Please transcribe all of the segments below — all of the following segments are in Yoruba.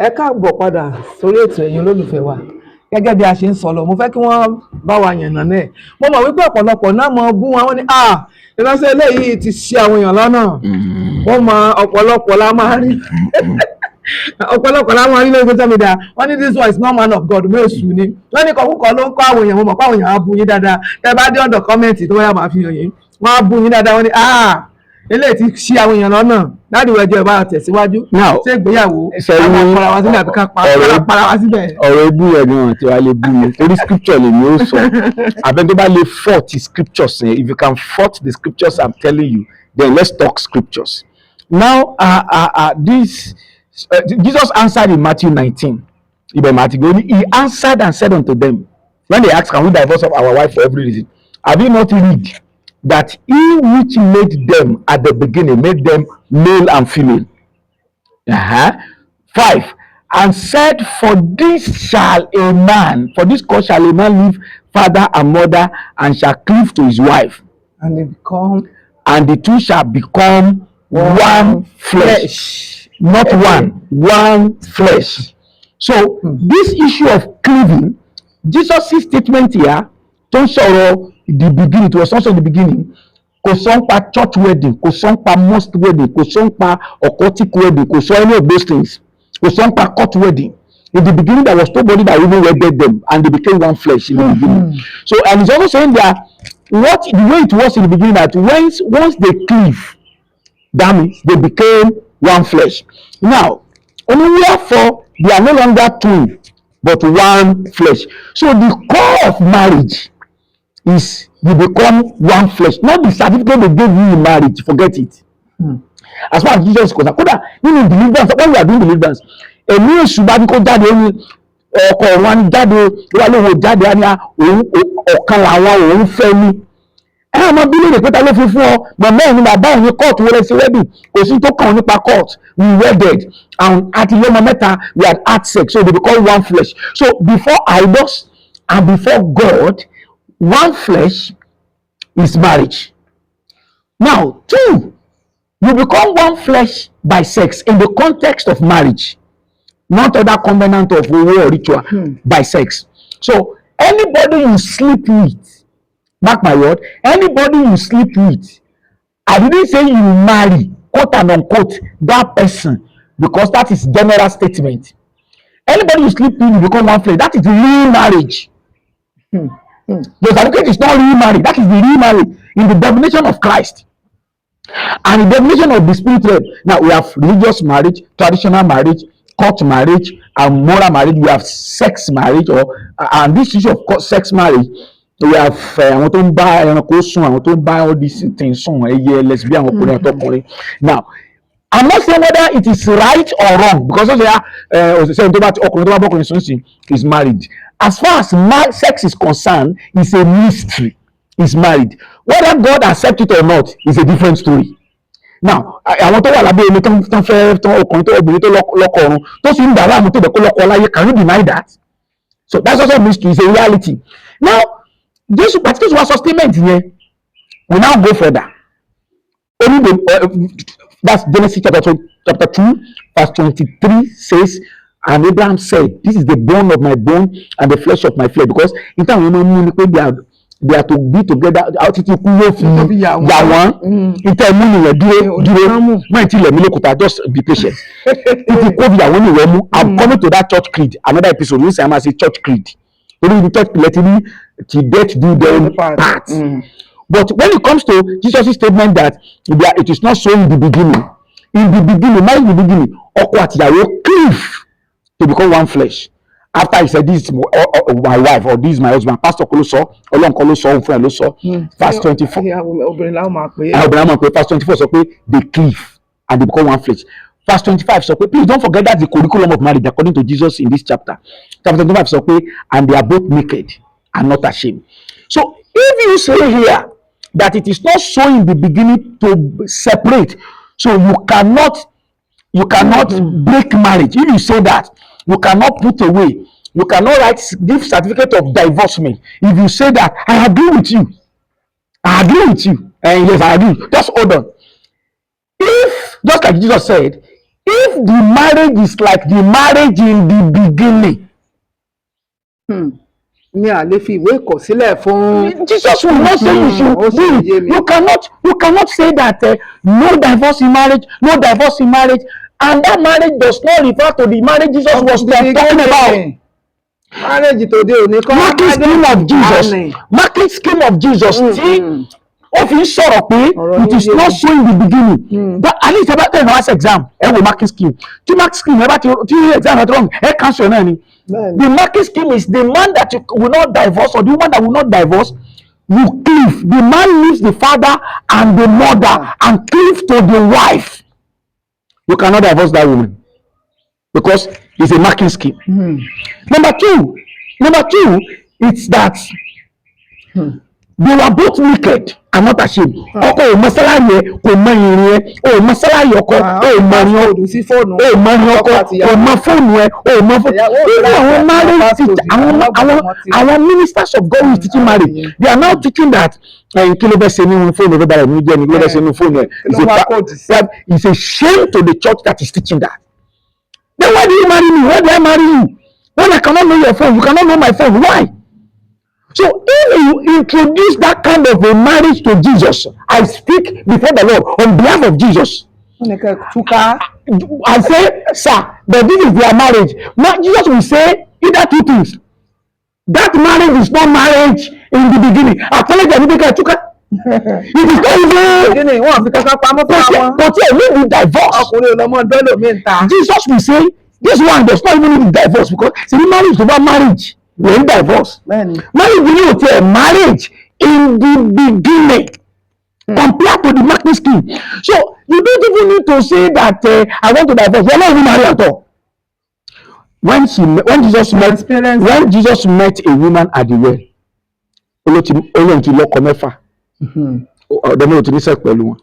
Ẹ káàbọ̀ padà sórí ètò ẹ̀yin olólùfẹ́ wa. Gẹ́gẹ́ bí a ṣe ń sọ lọ, mo fẹ́ kí wọ́n bá wa yànnà náà. Mo mọ̀ wípé ọ̀pọ̀lọpọ̀ náà mọ bú wọn ní ìránṣẹ́ eléyìí ti ṣì àwọn èèyàn lọ́nà. Wọ́n mọ ọ̀pọ̀lọpọ̀ la máa rí. Ọ̀pọ̀lọpọ̀ la máa rí lórí social media. Wọ́n ní this one is not man of God, Mèṣù ni. Wọ́n ní kọ̀ọ̀kọ̀ ló ń kọ́ àwọn èèyàn, mo mọ̀ pé àwọn èèyàn á bú yín dáadáa. Tẹ́ bá dé ọ̀dọ̀ kọ́mẹ̀ntì tó wáyà máa fi hàn yín. Wọ́n á bú yín dáadáa, wọ́n ní eléyìí ti ṣì àwọn èèyàn lọ́nà. Láti ìwé ẹjọ́ ìbára tẹ̀síwájú. Ṣé ìgbéyàwó àwọn para wa síbẹ̀ àbí ká para wa síbẹ̀? Ọ̀rọ̀ ibú yẹn gan tí wàá lè bú mi torí scripture lèmi ó sọ abẹ́ni tó bá lè fault scriptures yẹn, if you can fault the scriptures I'm telling you, then let's talk scriptures. Now Jesus answered in Matthew 19. He answered and said unto them, when they asked, can we divorce of our wife for every reason? Have you not read that he which made them at the beginning made them male and female? 5. And said, for this cause shall a man leave father and mother, and shall cleave to his wife, And they become and the two shall become one flesh. Not one flesh. So this issue of cleaving, Jesus' statement here, don't show the beginning, it was also the beginning. Kò sọ nípa church wedding, kò sọ nípa mosque wedding, kò sọ nípa occultic wedding, kò sọ any of those things. Kò sọ nípa court wedding. In the beginning, there was nobody that even wedded them, and they became one flesh in the beginning. So, and he's also saying that the way it was in the beginning, that once they cleave, that means they became one flesh. Now, only therefore they are no longer two, but one flesh. So the core of marriage is you become one flesh, not the certificate they gave you in marriage. Forget it. As far as Jesus is concerned, in deliverance, when we are doing deliverance, èmi èṣù bá ní kó jáde ní ọkọ ọ̀run á ní jáde wà lóhùn jáde á ní ọ̀kan làwọn òun fẹ́ ní. Ẹ ọmọ bílẹ̀ rẹ̀ pé ta ló fi fún ọ màmá ẹ̀ ní bàbá ẹ̀ ní court wọlé sí wedding, kò sí tó kàn nípa court, we wedded and àti lọ́mọ mẹ́ta we had had sex, so they become one flesh. So before idols and before God, one flesh is marriage. Now, 2, you become one flesh by sex in the context of marriage, not other covenant of war or ritual, by sex. So anybody you sleep with, mark my word, anybody you sleep with, I didn't say you marry, quote and unquote, that person, because that is general statement. Anybody you sleep with, you become one flesh. That is the real marriage. The certificate is not real marriage. That is the real marriage in the definition of Christ. And the definition of the spirit realm. Now we have religious marriage, traditional marriage, court marriage, and moral marriage. We have sex marriage, and this issue of sex marriage, we have àwọn tó ń bá ẹranko sùn, àwọn tó ń bá all these things sùn, ẹyẹ, lesbian, ọkùnrin àtọkùnrin. Now, I'm not saying whether it is right or wrong, because ọkùnrin tó bá bọ́kùnrin sùn sí is married. As far as sex is concerned, it's a mystery. Is married. Whether God accepts it or not is a different story. Now, àwọn tó wà lábẹ́ ẹni tó ń fẹ́ ọkùnrin tó obìnrin tó lọ́kọ ọ̀run tó sì ń dà láàmú tó dẹ̀kọ́ lọ́kọ láyé, can you deny that? So that's also a mystery, it's a reality. Now, this particular sustainment here, we now go further. That's Genesis chapter 2, verse 23 says, and Abraham said, this is the bone of my bone and the flesh of my flesh, because in time they are to be together. Just be patient. I'm coming to that church creed, another episode. We say I'm as a church creed. To death do their part. But when it comes to Jesus' statement that it is not so in the beginning, Ọkọ àti ìyàwó cleave to become one flesh. After he said, this is my wife, or this is my husband, Pastor Koloso, Ọlọ́run kan ló sọ, òun fúnra ló sọ. Verse 24. Verse 24 sọ pé they cleave and they become one flesh. Verse 25 sọ pé, please don't forget that the curriculum of marriage according to Jesus in this chapter. Chapter 25 sọ pé, and they are both naked and not ashamed. So if you say here that it is not so in the beginning to separate, so you cannot break marriage. If you say that, you cannot put away, you cannot give certificate of divorcement. If you say that, I agree with you. And yes, I agree. Just hold on. If, just like Jesus said, if the marriage is like the marriage in the beginning, ní àlè fi ìwé ìkọ̀sílẹ̀ fún. Jesus will not say you should ó sì do yé it. mi. You cannot say that no divorce in marriage, no divorce in marriage, and that marriage does not refer to the marriage Jesus was talking about. Marriage tòde òní kọ́. Marking scheme of Jesus, marking scheme of Jesus tí ó fi ń sọ̀rọ̀ pé it is not so in the beginning. But at least ẹ bá tẹ̀ ní last exam ẹ wo marking scheme. Tí marking scheme ẹ bá ti exam ẹ tó wrong ẹ cancel náà ni. The marking scheme is the man that you will not divorce or the woman that will not divorce will cleave. The man leaves the father and the mother and cleave to the wife. You cannot divorce that woman because it's a marking scheme. Number two, it's that they were both naked and not ashamed. Ọkọ ò mọ sálárì ẹ, kò mọ ìrìn ẹ, ò mọ sálárì ọkọ, ò mọ ìrìn ọkọ, ò mọ ìrìn ọkọ, ò mọ fóònù ẹ, ò mọ fóònù. Even àwọn marriage teacher, àwọn ministers of God who is teaching marriage, they are now teaching that kí ló fẹ́ ṣe nínú fóònù rẹ báyìí ní jẹ́ ni kí ló fẹ́ ṣe nínú fóònù ẹ. It's a shame to the church that is teaching that. Then why do you marry me? Why do I marry you? When I cannot know your phone, you cannot know my phone. Why? So if you introduce that kind of a marriage to Jesus, I speak before the Lord on behalf of Jesus. I say, sir, but this is their marriage. Now Jesus will say either two things. That marriage is not marriage in the beginning. It is not even. But yeah, we will divorce. Jesus will say this one does not even need divorce because see, the marriage is about marriage. We ain't divorce. Marriage is a marriage in the beginning compared to the marking scheme. So you don't even need to say that I want to divorce. You're not even married at all. When Jesus met a woman at the well, Olóhùn ti lọ́kọ mẹ́fà. Ọ̀dọ́ náà ti ní sẹ́ẹ̀ pẹ̀lú wọn.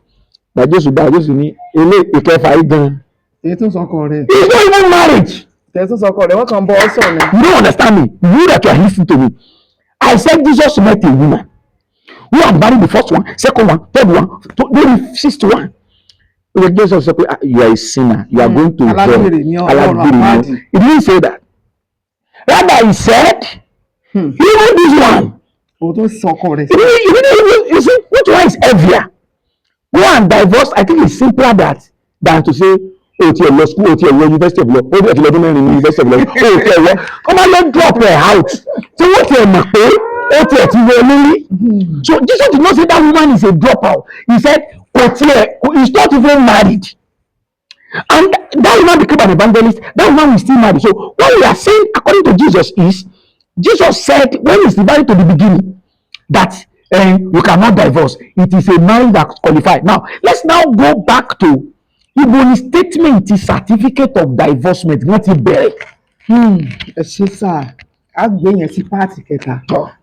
But Jésù dá Jésù ní ilé ìkẹfà yìí gan. Èyí tún sọkọ rẹ̀. It's not even marriage. Èyí tún sọkọ rẹ̀ wọ́n kàn bọ́ ọ́sọ̀ ni. You don't understand me. You that you are listening to me. I said Jesus met a woman who had married the first one, second one, third one, maybe 61. Jesus said, you are a sinner. You are going to hell. He didn't say that. Rather, he said, even this one. You see, which one is heavier? Go and divorce. I think it's simpler than to say, law school, University of Law, University of Law, come on, let's drop her out. So what So Jesus did not say that woman is a dropout. He said, he's not even married. And that woman became an evangelist. That woman is still married. So what we are saying, according to Jesus, is Jesus said, when it's divided to the beginning, that you cannot divorce. It is a marriage that qualifies. Now, let's now go back to Ibo statement is certificate of divorcement, not a bẹ̀rẹ̀. Ẹ ṣe sáà, a gbé yẹn sí páàtì kẹta,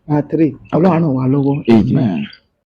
part 3, Ọlọ́run ràn wá lọ́wọ́. Amen.